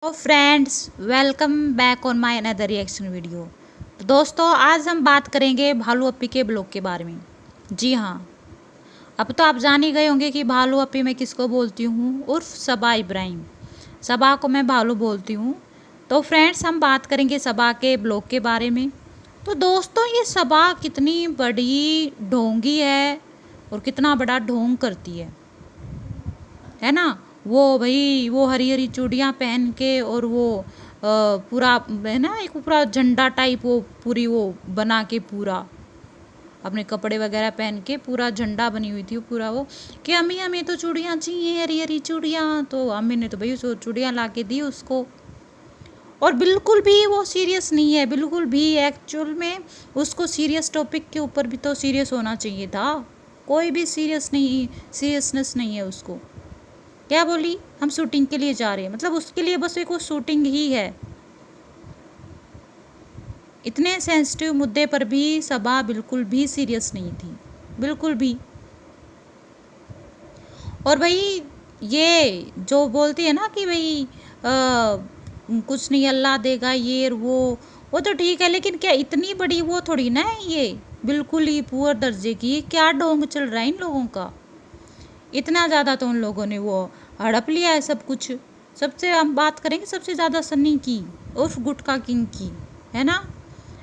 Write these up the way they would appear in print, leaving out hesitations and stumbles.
तो friends, welcome back on my another reaction video. तो दोस्तों, आज हम बात करेंगे भालू अप्पी के ब्लॉग के बारे में। जी हाँ, अब तो आप जान ही गए होंगे कि भालू अप्पी मैं किसको बोलती हूँ, उर्फ सबा इब्राहिम। सबा को मैं भालू बोलती हूँ। तो फ्रेंड्स, हम बात करेंगे सबा के ब्लॉग के बारे में। तो दोस्तों, ये सबा कितनी बड़ी ढोंगी है और कितना बड़ा ढोंग करती है ना। वो भाई वो हरी हरी चूड़ियाँ पहन के और वो पूरा है ना, एक पूरा झंडा टाइप वो पूरी वो बना के पूरा अपने कपड़े वगैरह पहन के पूरा झंडा बनी हुई थी वो पूरा वो कि अम्मी हमें तो चूड़ियाँ चाहिए, हरी हरी चूड़ियाँ। तो अम्मी ने तो भाई उसको चूड़ियाँ ला के दी उसको। और बिल्कुल भी वो सीरियस नहीं है, बिल्कुल भी। एक्चुअल में उसको सीरियस टॉपिक के ऊपर भी तो सीरियस होना चाहिए था। कोई भी सीरियसनेस नहीं है उसको। क्या बोली, हम शूटिंग के लिए जा रहे हैं, मतलब उसके लिए बस एक वो शूटिंग ही है। इतने सेंसिटिव मुद्दे पर भी सबा बिल्कुल भी सीरियस नहीं थी, बिल्कुल भी। और भाई ये जो बोलती है ना कि भाई कुछ नहीं अल्लाह देगा ये और वो तो ठीक है, लेकिन क्या इतनी बड़ी वो थोड़ी ना है ये, बिल्कुल ही पुअर दर्जे की। क्या ढोंग चल रहा है इन लोगों का, इतना ज़्यादा तो उन लोगों ने वो हड़प लिया है सब कुछ। सबसे हम बात करेंगे सबसे ज़्यादा सन्नी की, उर्फ गुटखा किंग की, है ना।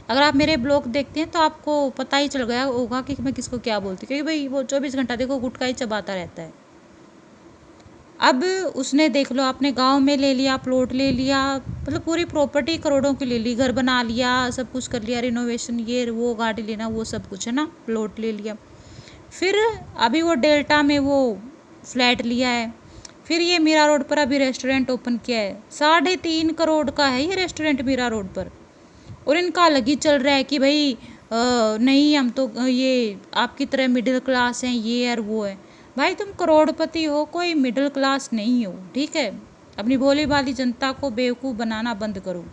अगर आप मेरे ब्लॉग देखते हैं तो आपको पता ही चल गया होगा कि मैं किसको क्या बोलती हूँ, क्योंकि भाई वो 24 घंटा देखो गुटखा ही चबाता रहता है। अब उसने देख लो अपने गांव में ले लिया, प्लॉट ले लिया, मतलब पूरी प्रॉपर्टी करोड़ों की ले ली, घर बना लिया, सब कुछ कर लिया, रिनोवेशन, ये वो गाड़ी लेना वो सब कुछ, है ना, प्लॉट ले लिया। फिर अभी वो डेल्टा में वो फ्लैट लिया है। फिर ये मीरा रोड पर अभी रेस्टोरेंट ओपन किया है, 3.5 करोड़ का है ये रेस्टोरेंट मीरा रोड पर। और इनका अलग ही चल रहा है कि भाई नहीं हम तो ये आपकी तरह मिडिल क्लास हैं, ये और वो है। भाई तुम करोड़पति हो, कोई मिडिल क्लास नहीं हो, ठीक है। अपनी भोली भाली जनता को बेवकूफ़ बनाना बंद करो।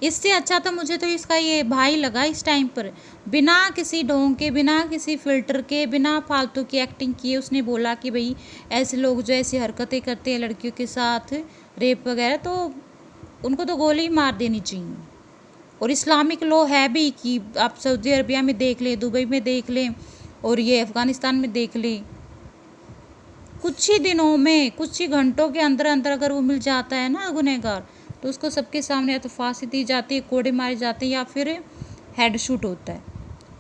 इससे अच्छा तो मुझे तो इसका ये भाई लगा इस टाइम पर, बिना किसी ढोंग के, बिना किसी फिल्टर के, बिना फालतू की एक्टिंग किए उसने बोला कि भाई ऐसे लोग जो ऐसी हरकतें करते हैं लड़कियों के साथ, रेप वगैरह, तो उनको तो गोली मार देनी चाहिए। और इस्लामिक लॉ है भी कि आप सऊदी अरबिया में देख लें, दुबई में देख लें, और ये अफ़गानिस्तान में देख लें, कुछ ही दिनों में, कुछ ही घंटों के अंदर अंदर अगर वो मिल जाता है ना गुनहगार, तो उसको सबके सामने या तो फांसी दी जाती है, कोड़े मारे जाते हैं, या फिर हेड शूट होता है,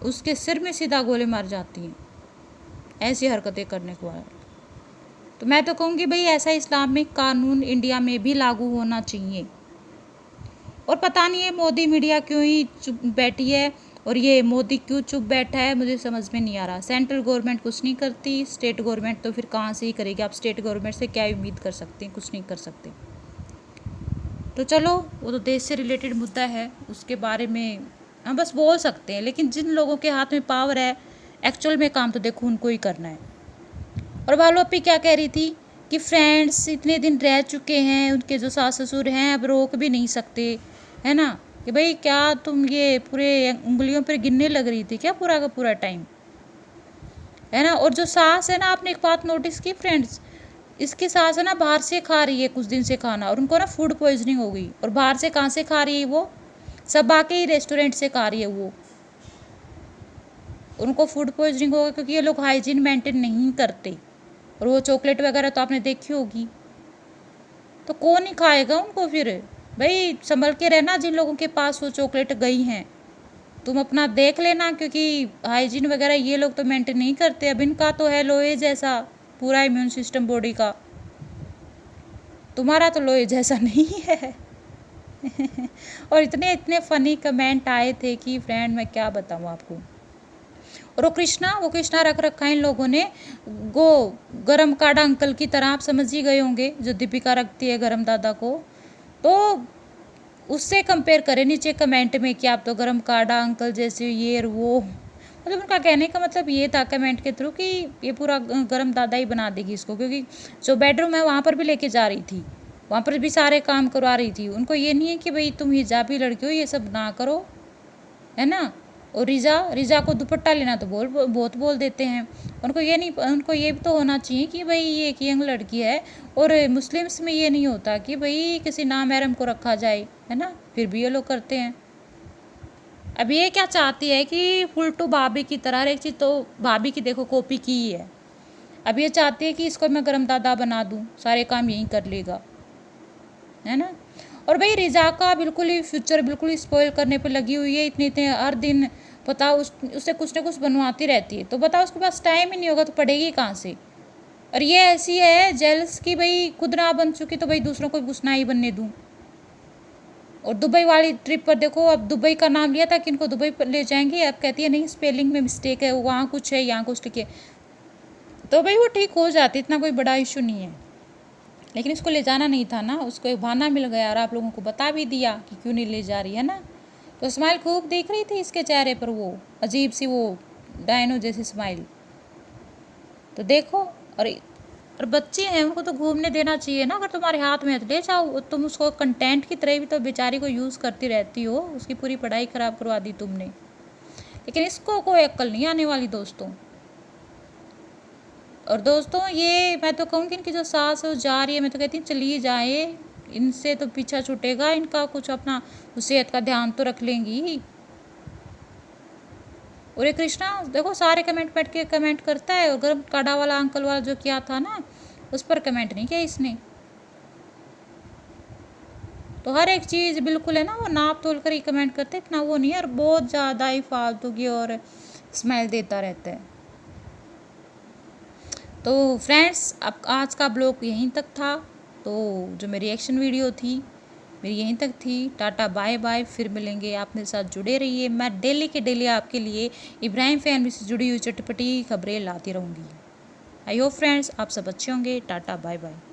उसके सिर में सीधा गोले मार जाती हैं ऐसी हरकतें करने के बाद। तो मैं तो कहूँगी भाई ऐसा इस्लामिक कानून इंडिया में भी लागू होना चाहिए। और पता नहीं ये मोदी मीडिया क्यों ही चुप बैठी है, और ये मोदी क्यों चुप बैठा है, मुझे समझ में नहीं आ रहा। सेंट्रल गवर्नमेंट कुछ नहीं करती, स्टेट गवर्नमेंट तो फिर कहाँ से ही करेगी। आप स्टेट गवर्नमेंट से क्या उम्मीद कर सकते हैं, कुछ नहीं कर सकते। तो चलो, वो तो देश से रिलेटेड मुद्दा है, उसके बारे में हम बस बोल सकते हैं, लेकिन जिन लोगों के हाथ में पावर है, एक्चुअल में काम तो देखो उनको ही करना है। और भालू अप्पी क्या कह रही थी कि फ्रेंड्स इतने दिन रह चुके हैं, उनके जो सास ससुर हैं अब रोक भी नहीं सकते, है ना। कि भाई क्या तुम ये पूरे उंगलियों पर गिनने लग रही थी क्या पूरा का पूरा टाइम, है ना। और जो सास है ना, आपने एक बात नोटिस की फ्रेंड्स, इसकी सास है ना बाहर से खा रही है कुछ दिन से खाना, और उनको ना फूड पॉइजनिंग हो गई। और बाहर से कहाँ से खा रही है वो, सब आके ही रेस्टोरेंट से खा रही है वो। उनको फूड पॉइजनिंग होगा क्योंकि ये लोग हाइजीन मेंटेन नहीं करते। और वो चॉकलेट वगैरह तो आपने देखी होगी, तो कौन ही खाएगा उनको फिर। भाई संभल के रहना, जिन लोगों के पास वो चॉकलेट गई हैं तुम अपना देख लेना, क्योंकि हाइजीन वगैरह ये लोग तो मेंटेन नहीं करते। अब इनका तो है लोहे जैसा पूरा इम्यून सिस्टम बॉडी का, तुम्हारा तो लोहे जैसा नहीं है। और इतने इतने फनी कमेंट आए थे कि फ्रेंड मैं क्या बताऊँ आपको। और वो कृष्णा रख रखा है इन लोगों ने, गो गरम काढ़ा अंकल की तरह, आप समझ ही गए होंगे, जो दीपिका रखती है गरम दादा को, तो उससे कंपेयर करें नीचे कमेंट में कि आप तो गरम काढ़ा अंकल जैसे, ये और वो। मतलब उनका कहने का मतलब ये था कमेंट के थ्रू कि ये पूरा गरम दादा ही बना देगी इसको, क्योंकि जो बेडरूम है वहाँ पर भी लेके जा रही थी, वहाँ पर भी सारे काम करवा रही थी। उनको ये नहीं है कि भाई तुम हिजाबी लड़की हो, ये सब ना करो, है ना। और रिजा को दुपट्टा लेना तो बहुत बोल देते हैं, उनको ये भी तो होना चाहिए कि भाई ये एक यंग लड़की है, और मुस्लिम्स में ये नहीं होता कि भाई किसी नामहरम को रखा जाए, है ना, फिर भी ये लोग करते हैं। अब ये क्या चाहती है कि फुलटू भाभी की तरह, हर एक चीज़ तो भाभी की देखो कॉपी की ही है। अब ये चाहती है कि इसको मैं गरम दादा बना दूँ, सारे काम यही कर लेगा, है ना। और भाई रिजा का बिल्कुल ही फ्यूचर बिल्कुल ही स्पॉइल करने पे लगी हुई है, इतने इतने हर दिन बताओ उससे कुछ ना कुछ बनवाती रहती है। तो बताओ उसके पास टाइम ही नहीं होगा तो पढ़ेगी कहाँ से। और ये ऐसी है जेल्स की भाई खुद ना बन चुकी तो भाई दूसरों को कुछ ना ही बनने दूँ। और दुबई वाली ट्रिप पर देखो, अब दुबई का नाम लिया था कि इनको दुबई पर ले जाएंगे, अब कहती है नहीं स्पेलिंग में मिस्टेक है, वहाँ कुछ है यहाँ कुछ लिखे, तो भाई वो ठीक हो जाती, इतना कोई बड़ा इशू नहीं है। लेकिन उसको ले जाना नहीं था ना, उसको एक बहाना मिल गया और आप लोगों को बता भी दिया कि क्यों नहीं ले जा रही है ना। तो स्माइल खूब दिख रही थी इसके चेहरे पर, वो अजीब सी वो डायनो जैसी स्माइल। तो देखो, और बच्चे हैं उनको तो घूमने देना चाहिए ना, अगर तुम्हारे हाथ में है तो ले जाओ। तुम उसको कंटेंट की तरह भी तो बेचारी को यूज़ करती रहती हो, उसकी पूरी पढ़ाई ख़राब करवा दी तुमने। लेकिन इसको कोई अक्ल नहीं आने वाली दोस्तों। और दोस्तों ये मैं तो कहूँगी इनकी जो सास है वो जा रही है, मैं तो कहती हूँ चली जाए, इनसे तो पीछा छूटेगा इनका, कुछ अपना सेहत का ध्यान तो रख लेंगी। और ये कृष्णा देखो सारे कमेंट बैठ के कमेंट करता है, और गर्म काढ़ा वाला अंकल वाला जो किया था ना उस पर कमेंट नहीं किया इसने। तो हर एक चीज़ बिल्कुल है ना, वो नाप तोल कर ही कमेंट करते, इतना वो नहीं है, और बहुत ज़्यादा ही फालतू की और स्मेल देता रहता है। तो फ्रेंड्स अब आज का ब्लॉग यहीं तक था। तो जो मेरी रिएक्शन वीडियो थी मेरी यहीं तक थी। टाटा बाय बाय, फिर मिलेंगे। आप मेरे साथ जुड़े रहिए, मैं डेली के डेली आपके लिए इब्राहिम फैमिली से जुड़ी हुई चटपटी खबरें लाती रहूँगी। आई होप फ्रेंड्स आप सब अच्छे होंगे। Tata bye bye.